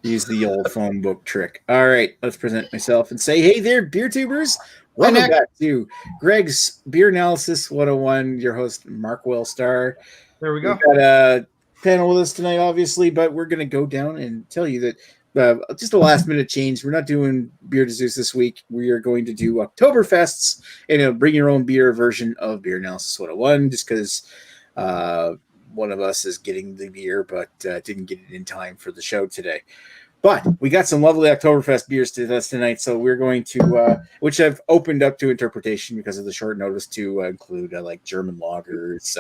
Use the old phone book trick. All right, let's present myself and say, hey there, beer tubers. Welcome back to Greg's Beer Analysis 101. Your host, Mark Wellstar. There we go. We've got a panel with us tonight, obviously, but we're going to go down and tell you that just a last minute change. We're not doing Beer to Zeus this week. We are going to do Oktoberfests and bring your own beer version of Beer Analysis 101 just because one of us is getting the beer but didn't get it in time for the show today. But we got some lovely Oktoberfest beers to us tonight, so we're going to, which I've opened up to interpretation because of the short notice, to include like German lagers,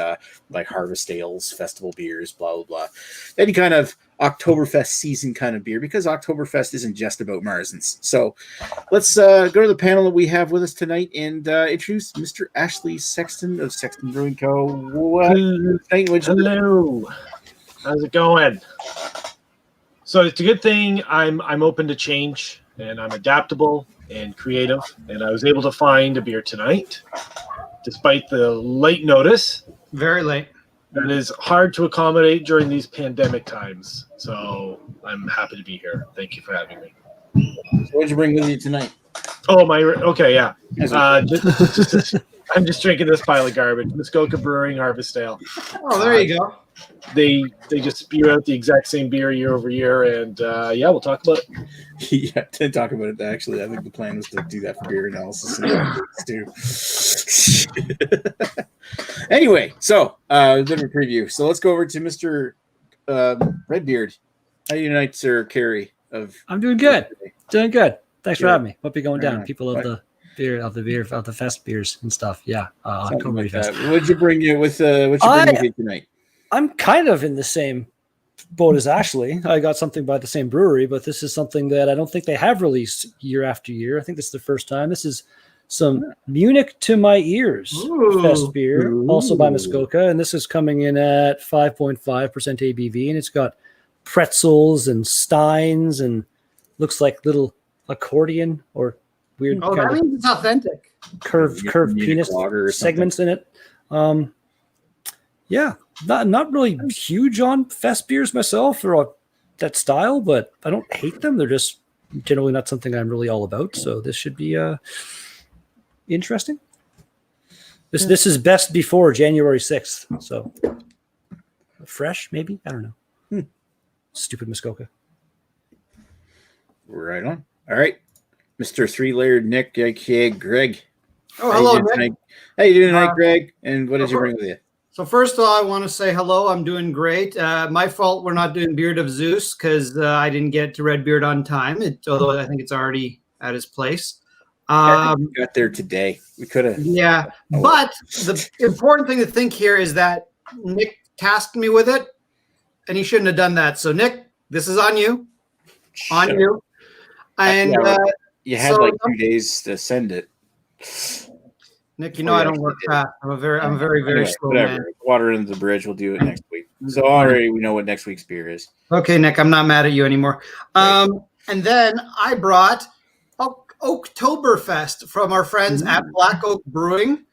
like harvest ales, festival beers, blah, blah, blah. Any kind of Oktoberfest season kind of beer, because Oktoberfest isn't just about Marzens. So let's go to the panel that we have with us tonight and introduce Mr. Ashley Sexton of Sexton Brewing Co. Hello. How's it going? So it's a good thing I'm open to change, and I'm adaptable and creative, and I was able to find a beer tonight, despite the late notice. Very late. That is hard to accommodate during these pandemic times. So I'm happy to be here. Thank you for having me. So what did you bring with you tonight? Oh, okay, yeah. I'm just drinking this pile of garbage. Muskoka Brewing Harvest Ale. Oh, there you go. They just spew out the exact same beer year over year, and yeah, we'll talk about it. Yeah, to talk about it. Actually, I think the plan was to do that for beer analysis too. Anyway, so bit of a preview. So let's go over to Mr. Redbeard. How do you tonight, Sir Carey? I'm doing good. Doing good. Thanks for having me. Hope you're going down. People of the beer of the Festbiers and stuff. Yeah, Oktoberfest. Like what'd you bring you with? What you bring with you tonight? I'm kind of in the same boat as Ashley. I got something by the same brewery, but this is something that I don't think they have released year after year. I think this is the first time. This is some Munich to my ears Festbier, also by Muskoka, and this is coming in at 5.5% ABV, and it's got pretzels and steins and looks like little accordion or weird kind of means it's authentic. Curved penis segments in it. Yeah, not really huge on Festbiers myself or that style, but I don't hate them. They're just generally not something I'm really all about. So this should be interesting. This is best before January 6th. So fresh, maybe? I don't know. Stupid Muskoka. Right on. All right. Mr. Three-Layered Nick, aka Greg. Oh, hello, Nick. How you doing tonight, Greg? And what did you bring with you? So first of all, I want to say hello. I'm doing great. My fault we're not doing Beard of Zeus because I didn't get to Redbeard on time, although I think it's already at his place. We got there today. We could have. Yeah, but the important thing to think here is that Nick tasked me with it, and he shouldn't have done that. So, Nick, this is on you. On you. And you had like 2 days to send it. Nick, you know I don't work fast. I'm a very slow man. Water under the bridge. We'll do it next week. So already we know what next week's beer is. Okay, Nick, I'm not mad at you anymore. And then I brought Oktoberfest from our friends at Black Oak Brewing,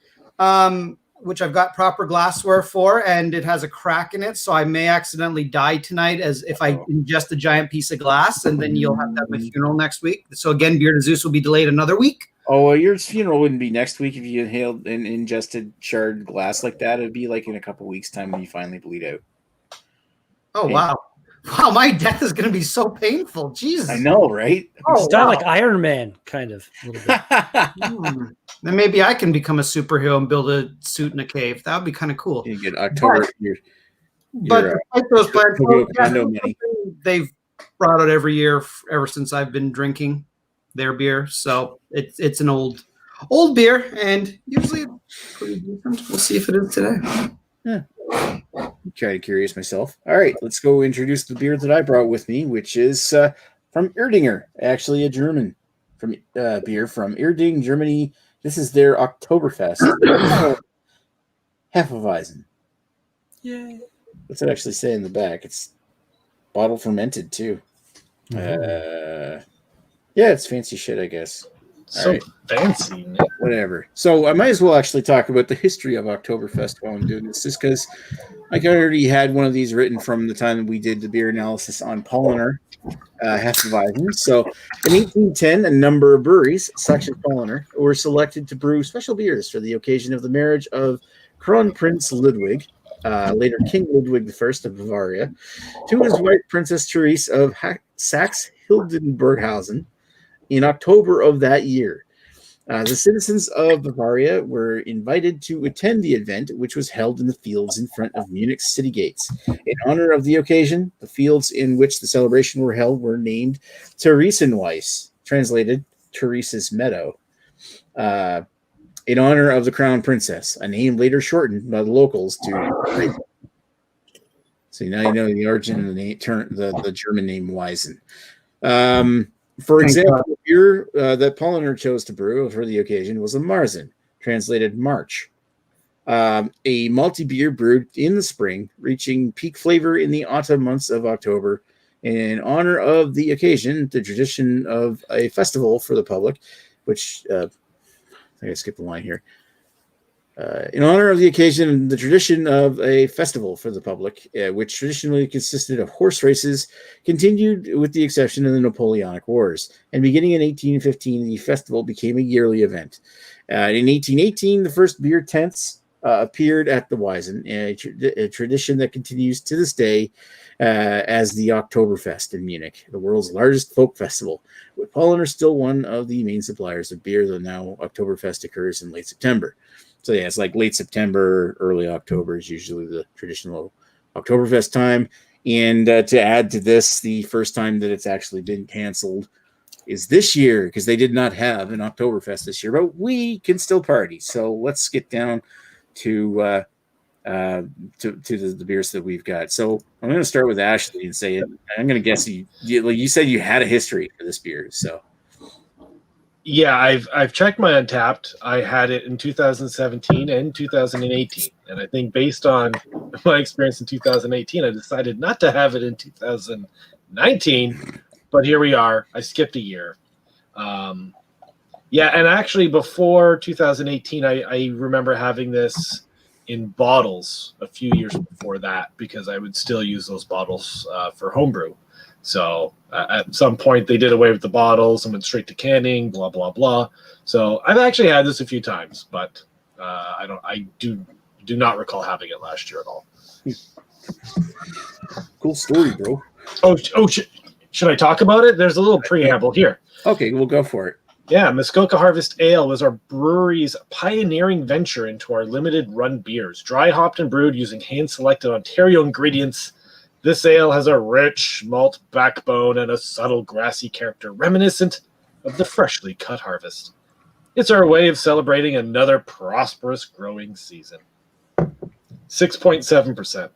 which I've got proper glassware for, and it has a crack in it, so I may accidentally die tonight as if I ingest a giant piece of glass, and then you'll have to have my funeral next week. So again, Beard of Zeus will be delayed another week. Oh, well, your funeral wouldn't be next week if you inhaled and ingested charred glass like that. It'd be like in a couple weeks' time when you finally bleed out. Oh, wow. Wow, my death is going to be so painful. Jesus. I know, right? It's like Iron Man, kind of. A little bit. Then maybe I can become a superhero and build a suit in a cave. That would be kind of cool. You get October. But those plans, they've brought out every year ever since I've been drinking their beer. So it's an old beer, and usually pretty decent. We'll see if it is today. Yeah. Kind of curious myself. All right, let's go introduce the beer that I brought with me, which is from Erdinger, actually a German beer from Erding, Germany. This is their Oktoberfest. Hefeweizen. Yay. What's it actually say in the back? It's bottle fermented too. Yeah, it's fancy shit, I guess. So right. fancy, man. Whatever. So I might as well actually talk about the history of Oktoberfest while I'm doing this, just because I already had one of these written from the time that we did the beer analysis on Polliner Hefeweizen. So in 1810, a number of breweries, such as Polliner, were selected to brew special beers for the occasion of the marriage of Crown Prince Ludwig, later King Ludwig I of Bavaria, to his wife Princess Therese of Saxe-Hildburghausen in October of that year. The citizens of Bavaria were invited to attend the event, which was held in the fields in front of Munich's city gates. In honor of the occasion, the fields in which the celebration were held were named Theresienwiese, translated Teresa's Meadow, in honor of the crown princess, a name later shortened by the locals to. So now you know the origin of the name, the German name Weisen. For example, the beer that Polliner chose to brew for the occasion was a Marzen, translated March, a malty beer brewed in the spring, reaching peak flavor in the autumn months of October. In honor of the occasion, the tradition of a festival for the public, which I think I skipped the line here. In honor of the occasion, the tradition of a festival for the public, which traditionally consisted of horse races, continued with the exception of the Napoleonic Wars. And beginning in 1815, the festival became a yearly event. In 1818, the first beer tents appeared at the Weisen, a tradition that continues to this day as the Oktoberfest in Munich, the world's largest folk festival, with Polliner still one of the main suppliers of beer, though now Oktoberfest occurs in late September. So yeah, it's like late September, early October is usually the traditional Oktoberfest time. And to add to this, the first time that it's actually been canceled is this year, because they did not have an Oktoberfest this year, but we can still party. So let's get down to the beers that we've got. So I'm going to start with Ashley and say, I'm going to guess you said you had a history for this beer. So. Yeah, I've checked my Untapped. I had it in 2017 and 2018, and I think based on my experience in 2018, I decided not to have it in 2019. But here we are. I skipped a year. Yeah, and actually before 2018, I remember having this in bottles a few years before that because I would still use those bottles for homebrew. So at some point they did away with the bottles and went straight to canning, blah, blah, blah. So I've actually had this a few times, but I do not recall having it last year at all. Cool story, bro. Should I talk about it? There's a little preamble here. Okay, we'll go for it. Yeah, Muskoka Harvest Ale was our brewery's pioneering venture into our limited run beers, dry hopped and brewed using hand-selected Ontario ingredients. This ale has a rich malt backbone and a subtle grassy character reminiscent of the freshly cut harvest. It's our way of celebrating another prosperous growing season. 6.7%.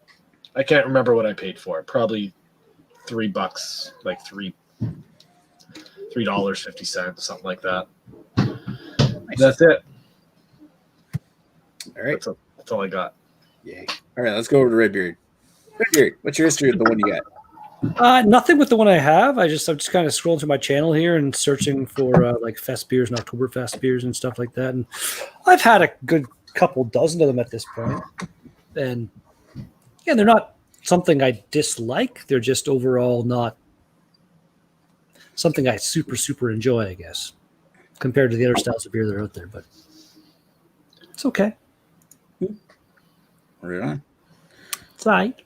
I can't remember what I paid for it. Probably $3, like $3.50, something like that. Nice. That's it. All right. That's all I got. Yay. All right, let's go over to Redbeard. Redbeard, what's your history of the one you got? Nothing with the one I have. I'm just kind of scrolling through my channel here and searching for like Festbiers and Oktoberfest beers and stuff like that. And I've had a good couple dozen of them at this point. And yeah, they're not something I dislike. They're just overall not something I super enjoy, I guess, compared to the other styles of beer that are out there. But it's okay. Right on. It's all right.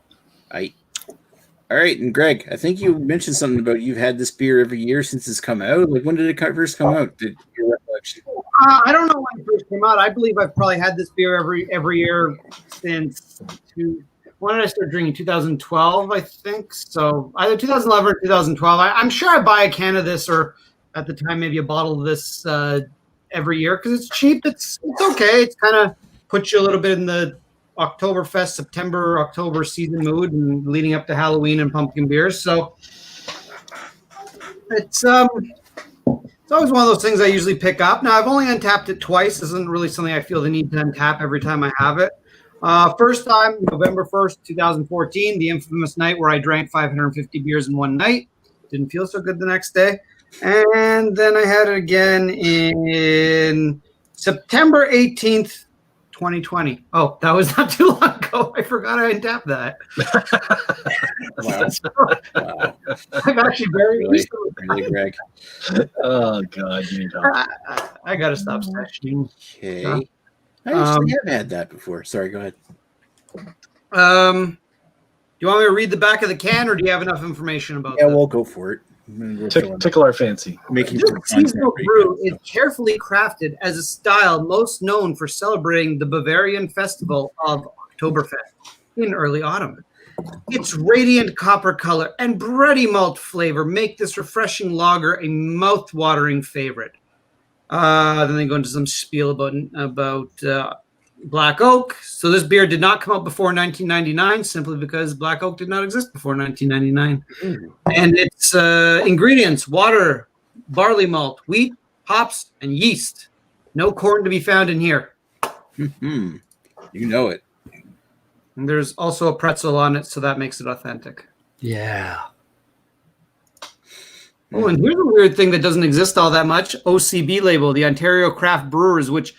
All right, and Greg, I think you mentioned something about you've had this beer every year since it's come out. Like, when did it first come out? Your recollection? I don't know when it first came out. I believe I've probably had this beer every year since when did I start drinking? 2012, I think. So either 2011 or 2012. I'm sure I buy a can of this, or at the time maybe a bottle of this every year because it's cheap. It's okay. It's kind of puts you a little bit in the Oktoberfest, October season mood and leading up to Halloween and pumpkin beers. So it's always one of those things I usually pick up. Now I've only untapped it twice. This isn't really something I feel the need to untap every time I have it. First time, November 1st, 2014, the infamous night where I drank 550 beers in one night. Didn't feel so good the next day. And then I had it again in September 18th, 2020. Oh, that was not too long ago. I forgot I untapped that. Wow. I'm actually very really, Greg. Oh God, you need help. I gotta stop stretching. Okay. I actually have had that before. Sorry, go ahead. Do you want me to read the back of the can, or do you have enough information about Yeah, this? we'll go for it. Tickle our fancy. Making This some content seasonal right brew now, is carefully crafted as a style most known for celebrating the Bavarian festival of Oktoberfest in early autumn. Its radiant copper color and bready malt flavor make this refreshing lager a mouth-watering favorite. Then they go into some spiel about Black Oak. So this beer did not come out before 1999, simply because Black Oak did not exist before 1999. And its ingredients: water, barley malt, wheat, hops, and yeast. No corn to be found in here. You know it. And there's also a pretzel on it, so that makes it authentic. Yeah. Oh, and here's a weird thing that doesn't exist all that much. OCB label, the Ontario Craft Brewers, which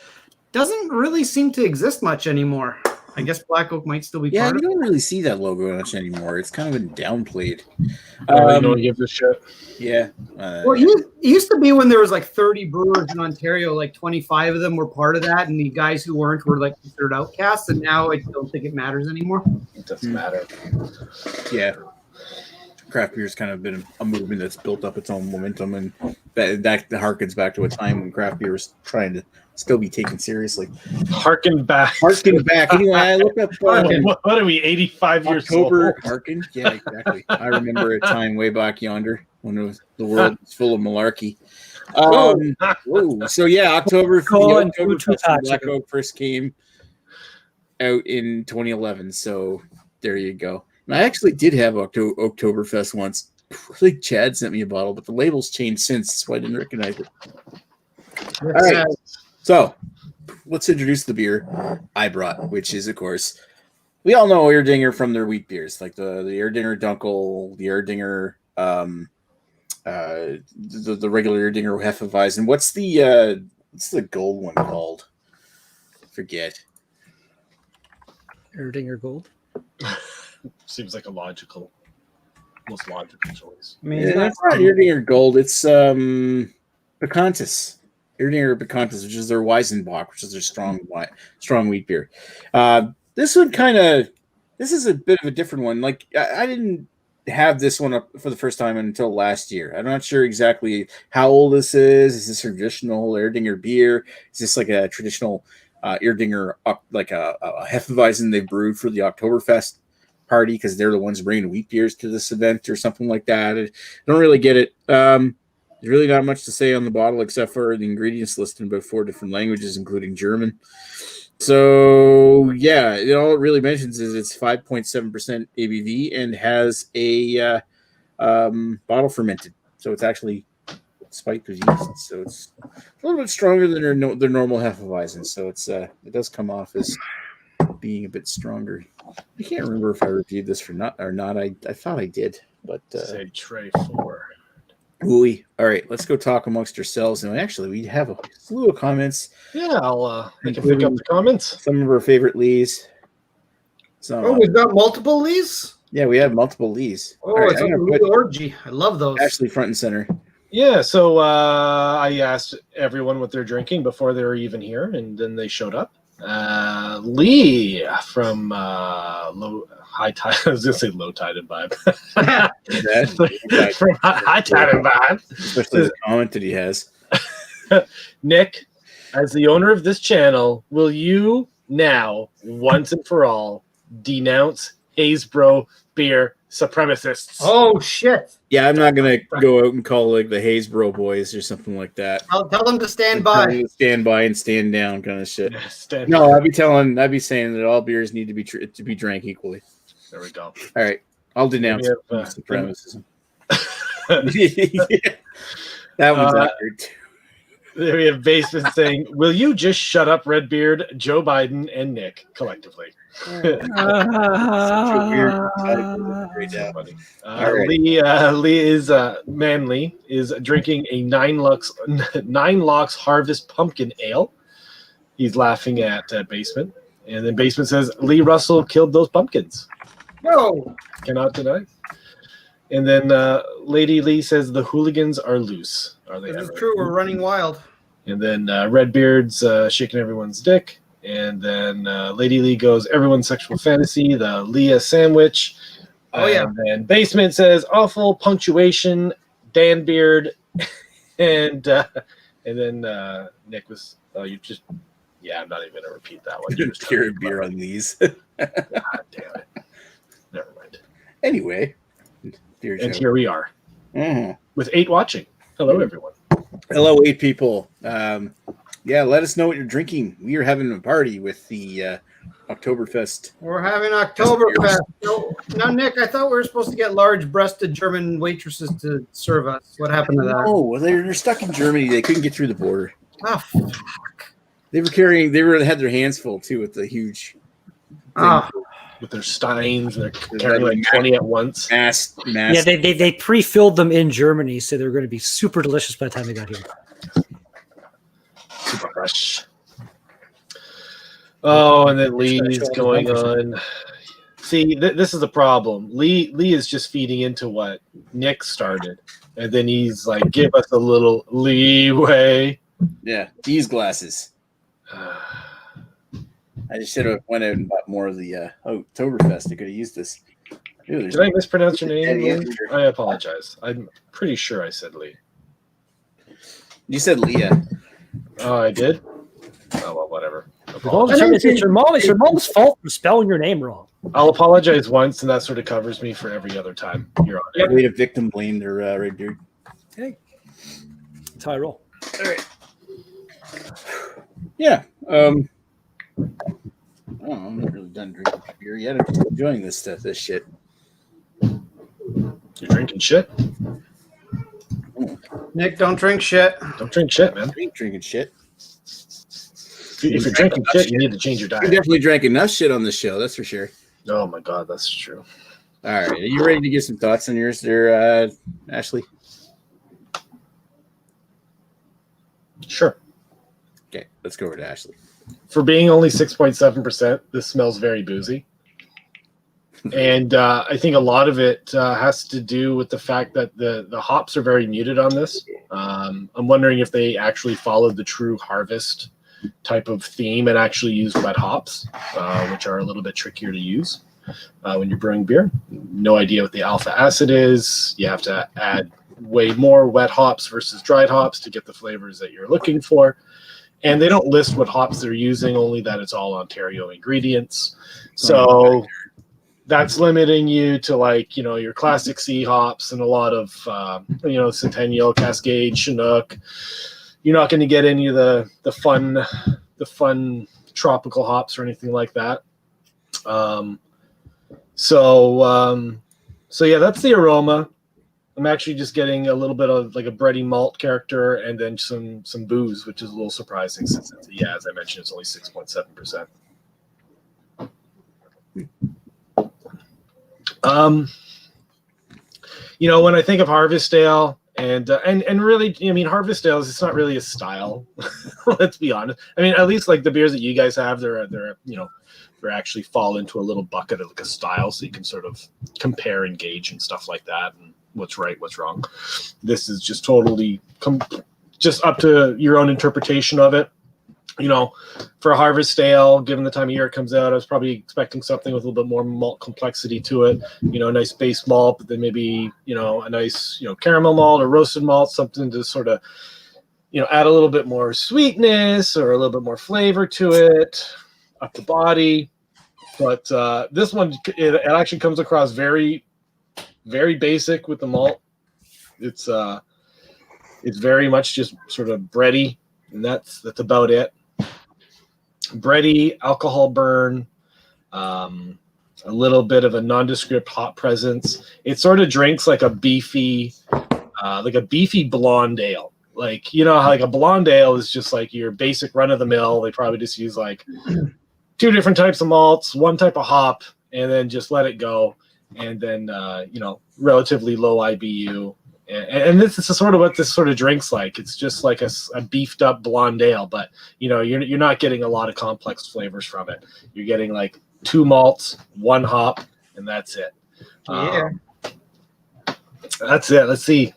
doesn't really seem to exist much anymore. I guess Black Oak might still be Yeah, part you of it. don't really see that logo much anymore. It's kind of been downplayed. You don't give a shit. Yeah. Well, it used to be when there was like 30 brewers in Ontario, like 25 of them were part of that, and the guys who weren't were like considered outcasts. And now I don't think it matters anymore. It doesn't matter. Yeah. Craft beer's kind of been a movement that's built up its own momentum, and that harkens back to a time when craft beer was trying to still be taken seriously. Harken back. Harken back. Anyway, I look up What are we, 85 years old? October. Harken. Yeah, exactly. I remember a time way back yonder when the world was full of malarkey. So yeah, Oktoberfest Black Oak first came out in 2011. So there you go. And I actually did have Oktoberfest once. I think Chad sent me a bottle, but the label's changed since, so I didn't recognize it. All right, so let's introduce the beer I brought, which is, of course, we all know Erdinger from their wheat beers, like the Erdinger Dunkel, the Erdinger, the regular Erdinger Hefeweizen. What's the gold one called? Forget. Erdinger Gold. Seems like a most logical choice. I mean, It's not Erdinger Gold. It's Picantis. Erdinger Picantis, which is their Weizenbock, which is their strong wheat beer. This is a bit of a different one. Like I didn't have this one up for the first time until last year. I'm not sure exactly how old this is. Is this a traditional Erdinger beer? Is this like a traditional Erdinger, like a Hefeweizen they brewed for the Oktoberfest party because they're the ones bringing wheat beers to this event or something like that? I don't really get it. There's really not much to say on the bottle except for the ingredients listed in about 4 different languages, including German. So yeah, all it really mentions is it's 5.7% ABV and has a bottle fermented. So it's actually spiked with yeast. So it's a little bit stronger than their normal Hefeweizen. So it does come off as being a bit stronger. I can't remember if I reviewed this or not. I thought I did, but say tray 4. Ooh, all right, let's go talk amongst ourselves. And actually, we have a slew of comments. Yeah, I can pick up the comments. Some of our favorite Lees. Oh, we've got multiple Lees? Yeah, we have multiple Lees. Oh, right, it's like a little orgy. I love those. Ashley front and center. Yeah, so I asked everyone what they're drinking before they were even here, and then they showed up. Lee from High Tide. I was going to say Low Tide and Vibe. From High Tide and Vibe. Especially the comment that he has. Nick, as the owner of this channel, will you now, once and for all, denounce Haysbro beer supremacists? Oh, shit. Yeah, I'm not going to go out and call like the Haysbro boys or something like that. I'll tell them to stand by. Stand by and stand down kind of shit. Yeah, no, I'd be saying that all beers need to be drank equally. There we go. All right. I'll denounce supremacism. That one's accurate too. Then we have Basement saying, "Will you just shut up, Redbeard, Joe Biden, and Nick collectively?" Such a weird title right now. Funny. All right. Lee is Manly is drinking a nine locks Harvest Pumpkin Ale. He's laughing at Basement, and then Basement says, "Lee Russell killed those pumpkins." No. Cannot deny. And then Lady Lee says, "The hooligans are loose." Are they This is ever? true. We're running wild. And then Redbeard's shaking everyone's dick. And then Lady Lee goes, "Everyone's sexual fantasy, the Leah sandwich." Oh, yeah. And then Basement says, "Awful punctuation, Dan Beard." and then Nick was, "Oh, you just, yeah, I'm not even going to repeat that one." You just Pure beer on these. God damn it. Never mind. Anyway. Dear And Joe. here we are Mhm. with 8 watching. Hello, everyone. Hello, 8 people. Yeah, let us know what you're drinking. We are having a party with the Oktoberfest. We're having Oktoberfest. Now, Nick, I thought we were supposed to get large-breasted German waitresses to serve us. What happened to that? Oh, well, they're stuck in Germany. They couldn't get through the border. Oh, fuck. They had their hands full too with the huge thing. Ah. With their steins, and they're carrying like 20 at once. Mass. Yeah, they pre-filled them in Germany, so they're going to be super delicious by the time they got here. Super fresh. Oh, and then Lee's going on. See, this is the problem. Lee is just feeding into what Nick started, and then he's like, "Give us a little leeway." Yeah, these glasses. I just should have went out and bought more of the Oktoberfest. I could have used this. Ew, Did I mispronounce your name, Yeah, Lee? I apologize. I'm pretty sure I said Lee. You said Leah. Oh, I did? Oh, well, whatever. It's your mom's fault for spelling your name wrong. I'll apologize once, and that sort of covers me for every other time. You're on it. Way to victim blame their red beard. Hey, that's how I roll. All right. Yeah. I'm not really done drinking beer yet. I'm just enjoying this stuff, this shit. You're drinking shit? Nick, don't drink shit. Don't drink shit, man. I ain't drinking shit. If you're drinking shit, you need to change your We diet. definitely drank enough shit on this show, that's for sure. Oh my god, that's true. All right. Are you ready to give some thoughts on yours there, Ashley? Sure. Okay, let's go over to Ashley. For being only 6.7%, this smells very boozy. And I think a lot of it has to do with the fact that the hops are very muted on this. I'm wondering if they actually followed the true harvest type of theme and actually used wet hops, which are a little bit trickier to use when you're brewing beer. No idea what the alpha acid is. You have to add way more wet hops versus dried hops to get the flavors that you're looking for. And they don't list what hops they're using, only that it's all Ontario ingredients. So that's limiting you to, like, your classic C hops and a lot of, Centennial, Cascade, Chinook. You're not going to get any of the fun tropical hops or anything like that. So yeah, that's the aroma. I'm actually just getting a little bit of like a bready malt character and then some booze, which is a little surprising since as I mentioned, it's only 6.7%. When I think of Harvest Ale and really, I mean, Harvest Ales, it's not really a style. Let's be honest. I mean, at least like the beers that you guys have, they're actually fall into a little bucket of like a style, so you can sort of compare and gauge and stuff like that, and what's right, what's wrong. This is just totally just up to your own interpretation of it. For a Harvest Ale, given the time of year it comes out, I was probably expecting something with a little bit more malt complexity to it. A nice base malt, but then maybe, a nice, caramel malt or roasted malt, something to sort of, add a little bit more sweetness or a little bit more flavor to it, up the body. But this one, it actually comes across very, very basic with the malt. It's very much just sort of bready, and that's about it. Bready, alcohol burn, a little bit of a nondescript hop presence. It sort of drinks like a beefy blonde ale. Like, you know, how like a blonde ale is just like your basic run of the mill. They probably just use like 2 different types of malts, 1 type of hop, and then just let it go. And then, you know, relatively low IBU. And this is sort of what this sort of drink's like. It's just like a beefed up blonde ale, but you know, you're not getting a lot of complex flavors from it. You're getting like 2 malts, 1 hop, and that's it. Yeah. That's it. Let's see.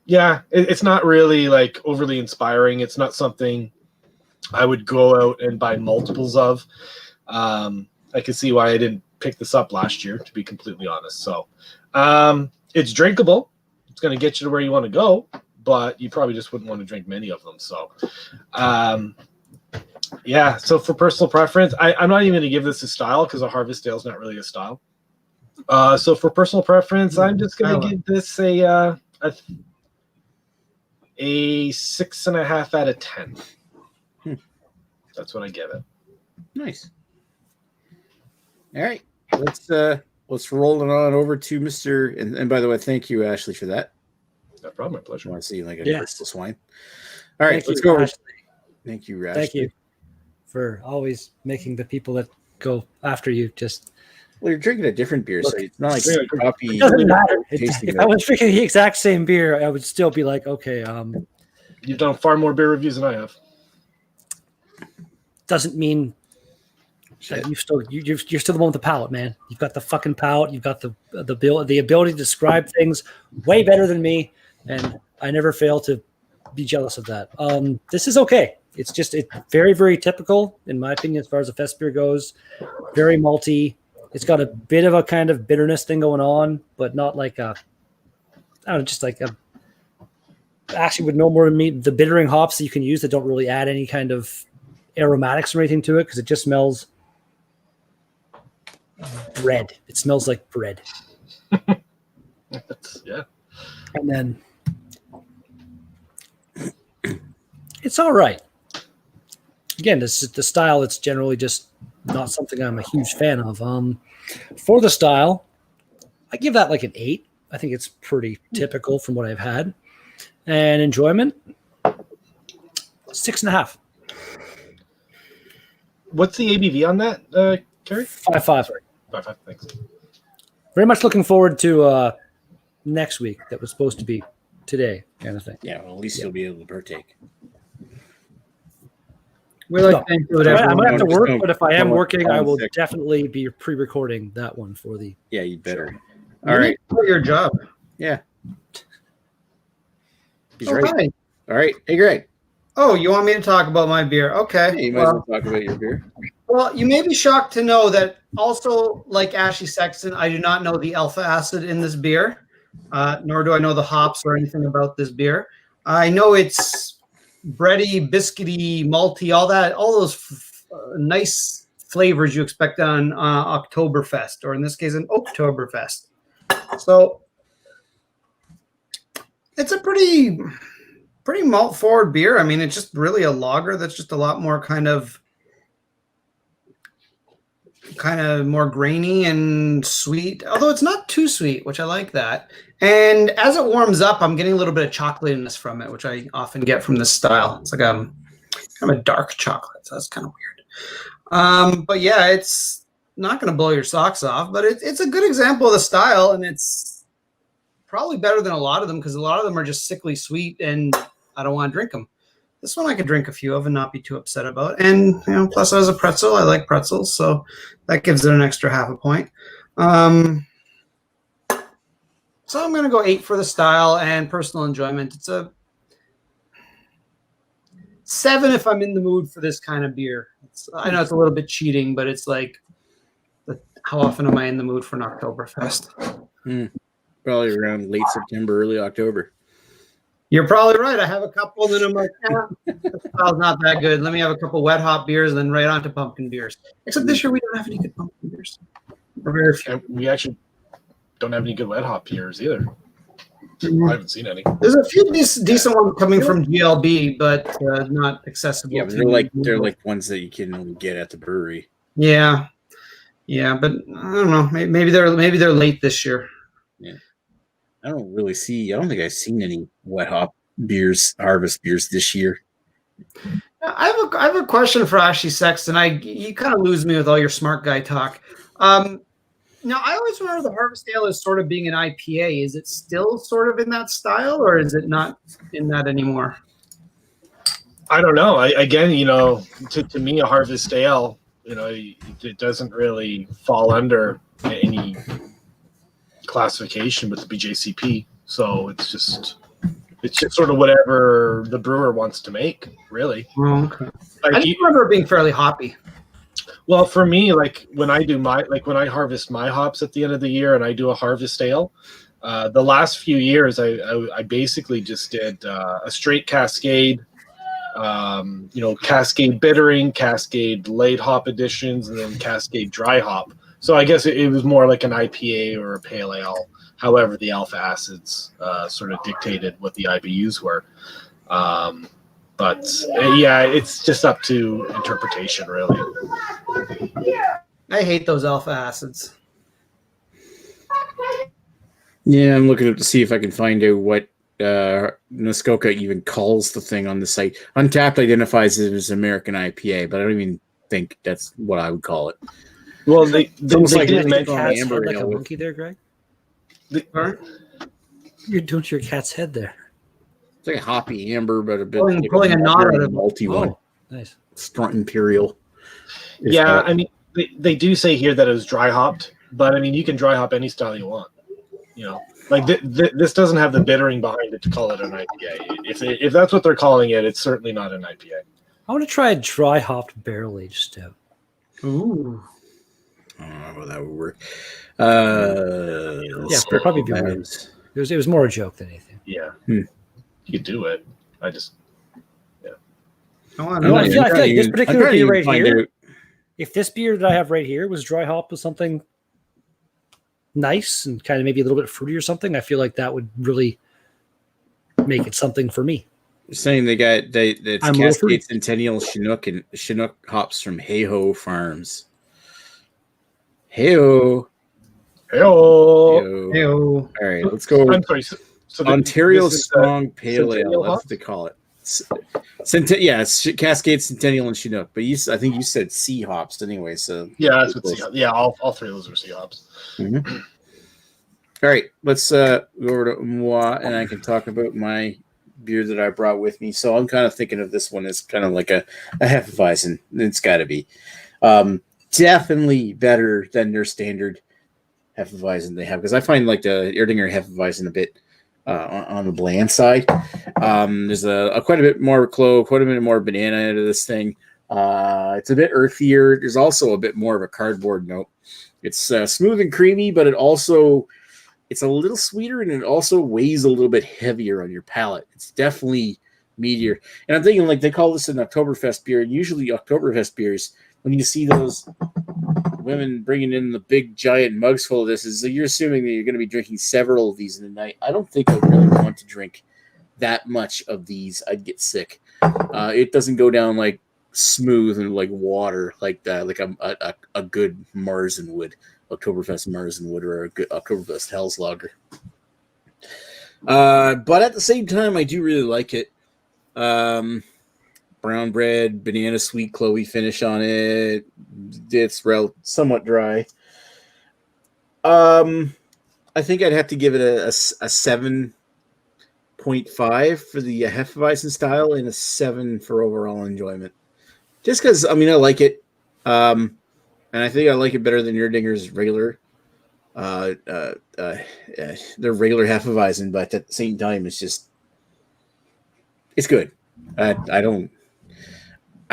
Yeah, it's not really like overly inspiring. It's not something I would go out and buy multiples of. I can see why I didn't pick this up last year, to be completely honest. So it's drinkable. It's going to get you to where you want to go, but you probably just wouldn't want to drink many of them. So yeah, so for personal preference, I'm not even going to give this a style because a harvest ale is not really a style. So for personal preference, I'm just going to give this a 6.5 out of 10. That's what I give it. Nice. All right, let's roll it on over to Mr. And by the way, thank you, Ashley, for that. No problem, my pleasure. I want to see you like a Yes. crystal swine. All right, Thank let's you, go. Ashley. Thank you, Rash. Thank you for always making the people that go after you just. Well, you're drinking a different beer, so it's not like Yeah, coffee. It doesn't matter. tasting If it. I was drinking the exact same beer, I would still be like, okay. You've done far more beer reviews than I have. Doesn't mean that you're still the one with the palate, man. You've got the fucking palate. You've got the ability to describe things way better than me, and I never fail to be jealous of that. This is okay. It's very, very typical in my opinion as far as a fest beer goes. Very malty. It's got a bit of a kind of bitterness thing going on, but not like actually would know more than me. The bittering hops that you can use that don't really add any kind of aromatics or anything to it because it just smells bread. It smells like bread. Yeah. And then it's all right. Again, this is the style. It's generally just not something I'm a huge fan of. For the style, I give that like an 8. I think it's pretty typical from what I've had. And enjoyment, 6.5. What's the ABV on that, Kerry? 5.5. 5.5. Thanks. Very much looking forward to next week. That was supposed to be today, kind of thing. Yeah, well, at least you'll be able to partake. We like to include I everyone. might have to Just work, don't- but if I am don't- working, I will sick. definitely be pre-recording that one for the. Yeah, you better. You All need right. to do your job. Yeah. He's Oh, right. hi. All right. Hey, Greg. Oh, you want me to talk about my beer? Okay. Hey, you might as well talk about your beer. Well, you may be shocked to know that also, like Ashley Sexton, I do not know the alpha acid in this beer, nor do I know the hops or anything about this beer. I know it's bready, biscuity, malty, all those nice flavors you expect on Oktoberfest, or in this case, an Oktoberfest. So it's a pretty malt forward beer. I mean, it's just really a lager that's just a lot more kind of more grainy and sweet, although it's not too sweet, which I like that. And as it warms up, I'm getting a little bit of chocolatiness from it, which I often get from this style. It's like kind of a dark chocolate, so that's kind of weird. But yeah, it's not going to blow your socks off, but it's a good example of the style, and it's probably better than a lot of them because a lot of them are just sickly sweet, and I don't want to drink them. This one I could drink a few of and not be too upset about. And plus as a pretzel, I like pretzels, so that gives it an extra half a point. So I'm going to go 8 for the style and personal enjoyment. It's a 7 if I'm in the mood for this kind of beer. I know it's a little bit cheating, but it's like, how often am I in the mood for an Oktoberfest? Probably around late September, early October. You're probably right. I have a couple, and then I'm like, the style's not that good. Let me have a couple wet hop beers, and then right on to pumpkin beers. Except this year we don't have any good pumpkin beers. Or very few. And we actually don't have any good wet hop beers either. I haven't seen any. There's a few decent ones coming from GLB, but not accessible. Yeah, but they're like ones that you can only get at the brewery. Yeah, but I don't know. Maybe they're late this year. I don't think I've seen any wet hop beers, harvest beers this year. I have a question for Ashley Sexton. You kind of lose me with all your smart guy talk. Now, I always remember the Harvest Ale as sort of being an IPA. Is it still sort of in that style, or is it not in that anymore? I don't know. Again, to me, a Harvest Ale, it doesn't really fall under any classification with the BJCP. So it's just sort of whatever the brewer wants to make, really. Oh, okay. I just remember it being fairly hoppy. Well, for me, like when I harvest my hops at the end of the year and I do a harvest ale, the last few years I basically just did a straight Cascade, Cascade bittering, Cascade late hop additions, and then Cascade dry hop. So I guess it was more like an IPA or a pale ale. However, the alpha acids sort of dictated what the IBUs were. But it's just up to interpretation, really. I hate those alpha acids. Yeah, I'm looking up to see if I can find out what Muskoka even calls the thing on the site. Untapped identifies it as American IPA, but I don't even think that's what I would call it. Well, they did mention mention cat's head like a monkey there, Greg. You're doing your cat's head there. It's like a hoppy amber, but a bit pulling a knot out of multi one. Oh, nice. Strong Imperial. Yeah, I mean, they do say here that it was dry hopped, but I mean, you can dry hop any style you want. Like this doesn't have the bittering behind it to call it an IPA. If that's what they're calling it, it's certainly not an IPA. I want to try a dry hopped barrel aged stout. Ooh. I don't know how that would work. Probably be weird. It was more a joke than anything. Yeah. You could do it. I just I feel like this particular beer right here, if this beer that I have right here was dry hopped with something nice and kind of maybe a little bit fruity or something, I feel like that would really make it something for me. You're saying it's Cascade Centennial Chinook and Chinook hops from Hey-Ho Farms. Hey-Ho. Hey-ho. Hey-ho. All right, let's go. I'm sorry. So Ontario Strong Pale Ale. That's hop? what they call it. It's Cascade Centennial and Chinook, but I think you said sea hops anyway. So yeah, that's what sea hops. Yeah, all three of those are sea hops. Mm-hmm. All right, let's go over to moi, and I can talk about my beer that I brought with me. So I'm kind of thinking of this one as kind of like a Hefeweizen. It's got to be definitely better than their standard Hefeweizen they have, because I find like the Erdinger Hefeweizen a bit on the bland side. There's quite a bit more clove, quite a bit more banana into this thing. It's a bit earthier. There's also a bit more of a cardboard note. It's smooth and creamy, but it's a little sweeter, and it also weighs a little bit heavier on your palate. It's definitely meatier. And I'm thinking, like, they call this an Oktoberfest beer, and usually Oktoberfest beers, when you see those women bringing in the big giant mugs full of this, you're assuming that you're going to be drinking several of these in the night. I don't think I really want to drink that much of these. I'd get sick. It doesn't go down like smooth and like water like that, like a good Marzen would. Oktoberfest Marzen would, or a good Oktoberfest Hell's Lager. But at the same time, I do really like it. Brown bread, banana sweet clovey finish on it. It's somewhat dry. I think I'd have to give it a 7.5 for the Hefeweizen style and a 7 for overall enjoyment. Just because, I like it. And I think I like it better than Erdinger's regular, their regular Hefeweizen, but at the same time, it's good. I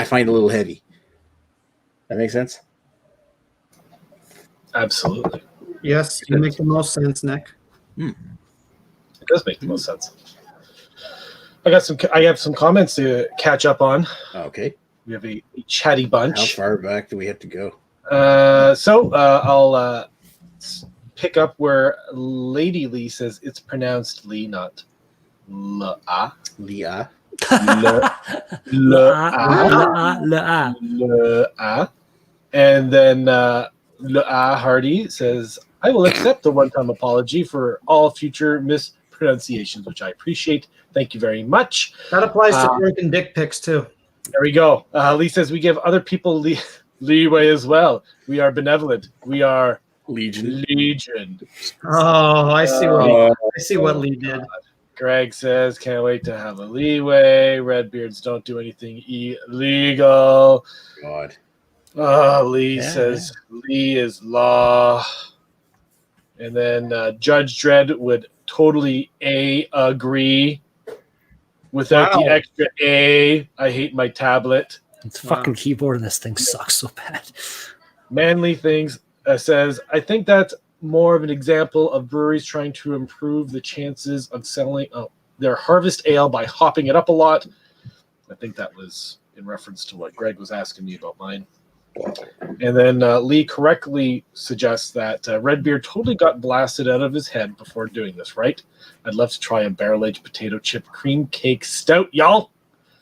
find it a little heavy. That makes sense? Absolutely. Yes, you make the most sense, Nick. It does make the most sense. I have some comments to catch up on. Okay. We have a chatty bunch. How far back do we have to go? I'll pick up where Lady Lee says it's pronounced Lee, not La. Leah. La. And then Hardy says, I will accept the one-time apology for all future mispronunciations, which I appreciate. Thank you very much. That applies to broken dick pics too. There we go. Lee says we give other people leeway as well. We are benevolent. We are Legion. Oh, I see what Lee did. Greg says, can't wait to have a leeway. Redbeards don't do anything illegal. God. Lee says Lee is law. And then Judge Dredd would totally agree without the extra A. I hate my tablet. It's fucking keyboard and this thing sucks so bad. Manly Things says, I think that's more of an example of breweries trying to improve the chances of selling their harvest ale by hopping it up a lot. I think that was in reference to what Greg was asking me about mine. And then Lee correctly suggests that Redbeard totally got blasted out of his head before doing this, right? I'd love to try a barrel-aged potato chip cream cake stout, y'all.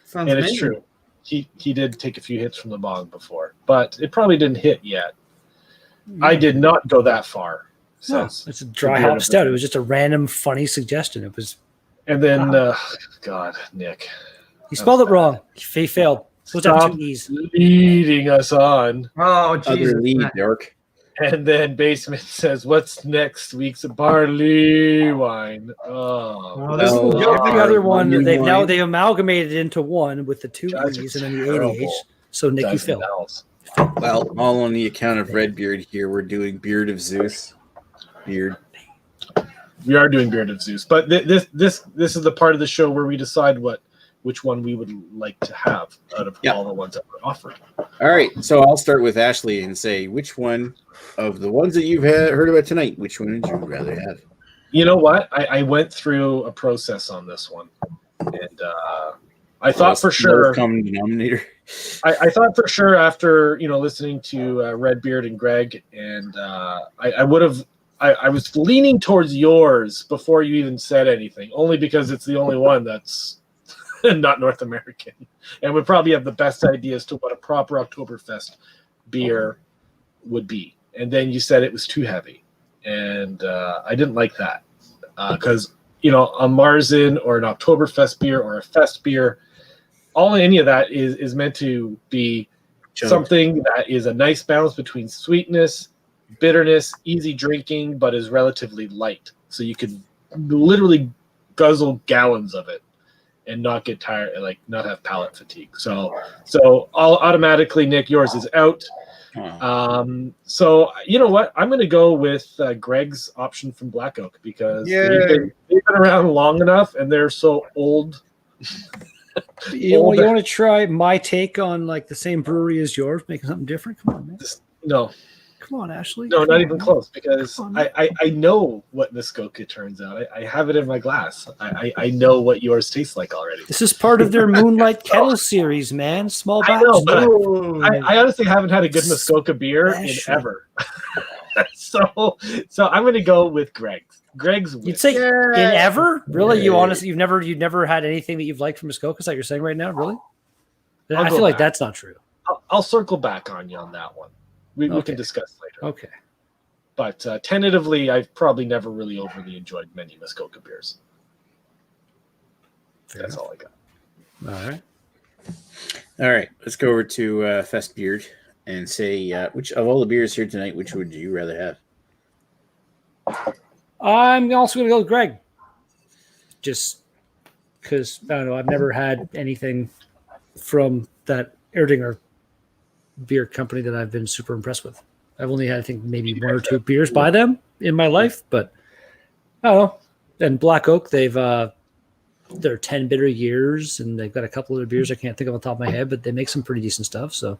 Sounds and amazing. It's true. He did take a few hits from the bong before, but it probably didn't hit yet. I did not go that far. No, it's a dry hop stout. It was just a random funny suggestion. It was. And then, God, Nick. He spelled it wrong. He failed. Stop leading us on. Oh, Jesus. Other lead, York. And then Basement says, what's next week's barley wine? The other one, they amalgamated into one with the two E's and then the 80H. So Nick, you failed. Well, all on the account of Redbeard here, we're doing Beard of Zeus. Beard. We are doing Beard of Zeus, but this is the part of the show where we decide which one we would like to have out of all the ones that were offered. All right, so I'll start with Ashley and say, which one of the ones that you've heard about tonight, which one would you rather have? You know what? I went through a process on this one, and I thought for sure common denominator. I thought for sure after listening to Redbeard and Greg, and I would have. I was leaning towards yours before you even said anything, only because it's the only one that's not North American, and would probably have the best ideas to what a proper Oktoberfest beer would be. And then you said it was too heavy, and I didn't like that because a Marzen or an Oktoberfest beer or a Festbier, any of that is meant to be something that is a nice balance between sweetness, bitterness, easy drinking, but is relatively light. So you could literally guzzle gallons of it and not get tired, not have palate fatigue. So all automatically, Nick, yours is out. So you know what? I'm going to go with Greg's option from Black Oak because they've been around long enough and they're so old. You want to try my take on the same brewery as yours, making something different? Come on, man. No. Come on, Ashley. No, not even close, because I know what Muskoka turns out. I have it in my glass. I know what yours tastes like already. This is part of their Moonlight Kettle series, man. Small batch. I know, but I honestly haven't had a good Muskoka beer in ever. so I'm going to go with Greg's. You'd say in ever? Really? You honestly, you've never had anything that you've liked from Muskoka? Is that you're saying right now? Really? I feel like that's not true. I'll circle back on you on that one. We can discuss later. Okay. But tentatively, I've probably never really overly enjoyed many Muskoka beers. That's all I got. All right. Let's go over to Festbeerd and say, which of all the beers here tonight, which would you rather have? I'm also going to go with Greg. Just because, I don't know, I've never had anything from that Erdinger beer company that I've been super impressed with. I've only had, I think, maybe one or two beers by them in my life, but I don't know. And Black Oak, they're 10 bitter years, and they've got a couple of beers I can't think of on the top of my head, but they make some pretty decent stuff. So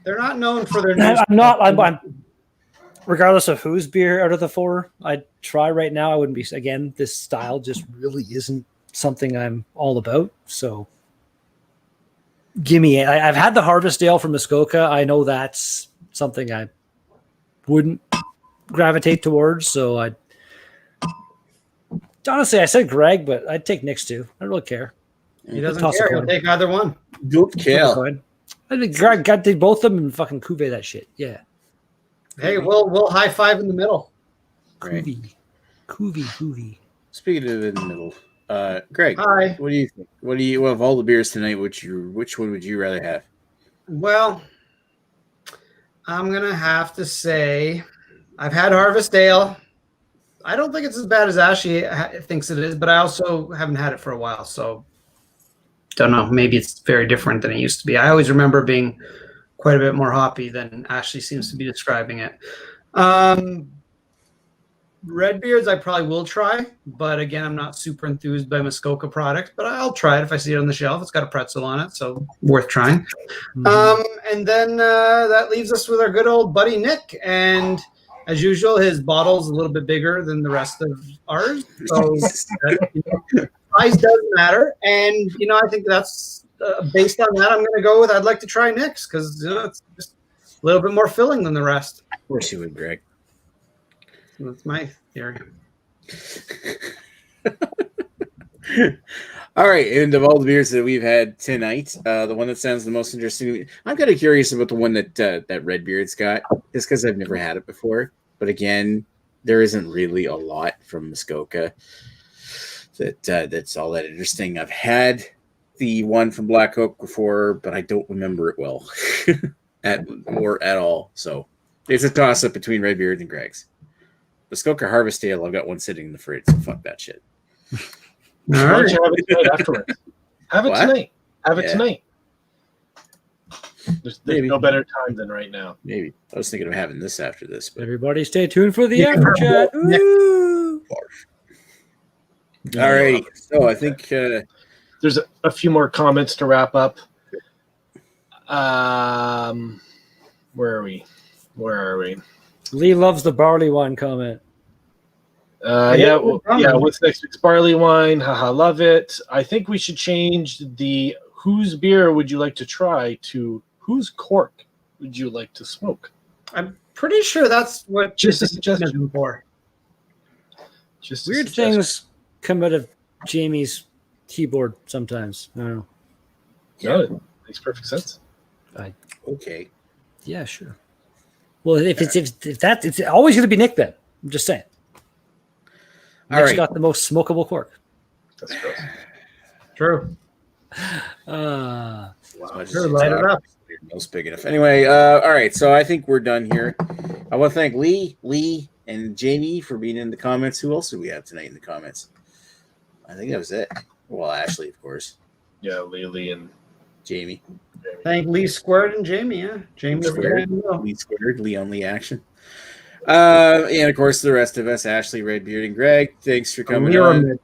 they're not known for their. I'm regardless of whose beer out of the four I'd try right now, I wouldn't be. Again, this style just really isn't something I'm all about. So. Gimme. I've had the Harvest Ale from Muskoka. I know that's something I wouldn't gravitate towards. So honestly, I said Greg, but I'd take Nick's too. I don't really care. He doesn't care. He'll take either one. Don't care. I think Greg got did both of them and fucking cuvee that shit. Yeah. Hey, we'll high five in the middle. Right. Cuvee. Speaking of in the middle, Greg, Hi. what do you think? What do you of all the beers tonight? Which one would you rather have? Well, I'm gonna have to say I've had Harvest Ale. I don't think it's as bad as Ashley thinks it is, but I also haven't had it for a while, so don't know. Maybe it's very different than it used to be. I always remember being quite a bit more hoppy than Ashley seems to be describing it. Redbeards I probably will try, but again, I'm not super enthused by Muskoka products, but I'll try it if I see it on the shelf. It's got a pretzel on it, so worth trying. And then that leaves us with our good old buddy Nick. And as usual, his bottle's a little bit bigger than the rest of ours. So size does matter. And, I think that's based on that, I'm going to go with I'd like to try Nick's because it's just a little bit more filling than the rest. Of course you would, Greg. That's my theory. All right, and of all the beers that we've had tonight, the one that sounds the most interesting, I'm kind of curious about the one that Redbeard's got, just because I've never had it before. But again, there isn't really a lot from Muskoka that's all that interesting. I've had the one from Black Oak before, but I don't remember it well at all. So it's a toss up between Redbeard and Greg's. Muskoka Harvest Ale, I've got one sitting in the fridge, so fuck that shit. Why don't you have it tonight afterwards? Have it What? tonight. Have it Yeah. tonight. There's no better time than right now. Maybe. I was thinking of having this after this, but Everybody stay tuned for the Yeah. after chat. Yeah. Woo! all righty. So I think There's a few more comments to wrap up. Where are we? Lee loves the barley wine comment. What's next week's barley wine? Haha, love it. I think we should change the whose beer would you like to try to whose cork would you like to smoke? I'm pretty sure that's what Just a this is suggestion. for. Just a Weird suggestion. things come out of Jamie's keyboard sometimes. I don't know. No, it makes perfect sense. okay. Yeah, sure. Well, if that, it's always going to be Nick then. I'm just saying. All Nick's right. got the most smokable cork. That's gross. True. As much as Sure, you light it talk, up. your nose big enough. Anyway, all right. So I think we're done here. I want to thank Lee, and Jamie for being in the comments. Who else do we have tonight in the comments? I think that was it. Well, Ashley, of course. Yeah, Lee and Jamie. Thank Lee Squared and Jamie. Yeah, Jamie Squared. Squared. Lee squared. Lee on Lee action. And of course the rest of us, Ashley, Redbeard, and Greg. Thanks for coming on.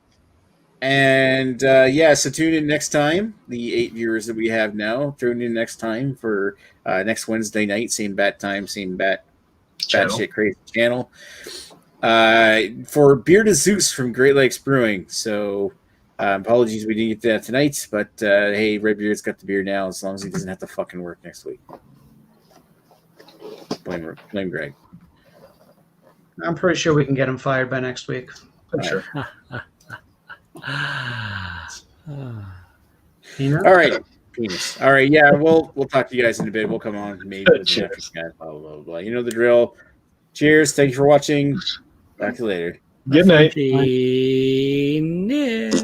And so tune in next time. The 8 viewers that we have now, tune in next time for next Wednesday night, same bat time, same bat shit crazy channel. For Beer to Zeus from Great Lakes Brewing. So apologies we didn't get that tonight, but hey, Redbeard's got the beer now as long as he doesn't have to fucking work next week. Blame Greg. I'm pretty sure we can get him fired by next week. I'm sure. Peanut? All right, penis. All right, yeah, we'll talk to you guys in a bit. We'll come on maybe with the next guy, blah, blah, blah, blah. You know the drill. Cheers. Thank you for watching. Talk to you later. Good night. Nick.